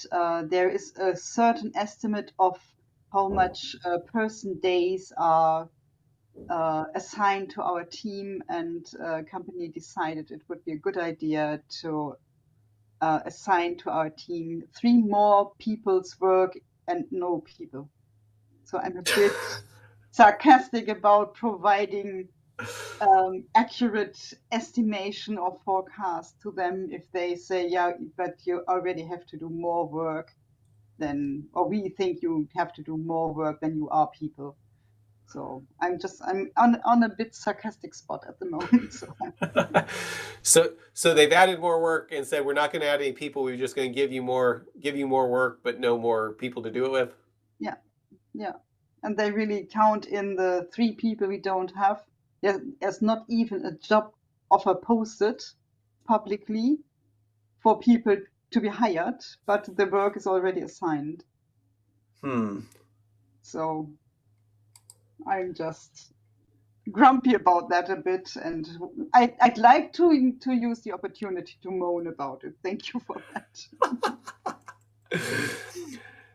there is a certain estimate of how much person days are assigned to our team, and company decided it would be a good idea to assign to our team 3 more people's work and no people. So I'm a bit sarcastic about providing accurate estimation or forecast to them if they say, yeah, but you already have to do more work than, or we think you have to do more work than you are people. So I'm on a bit sarcastic spot at the moment. So they've added more work and said, we're not going to add any people. We're just going to give you more work, but no more people to do it with. Yeah. And they really count in the 3 people we don't have. There's not even a job offer posted publicly for people to be hired, but the work is already assigned. So I'm just grumpy about that a bit, and I'd like to use the opportunity to moan about it. Thank you for that.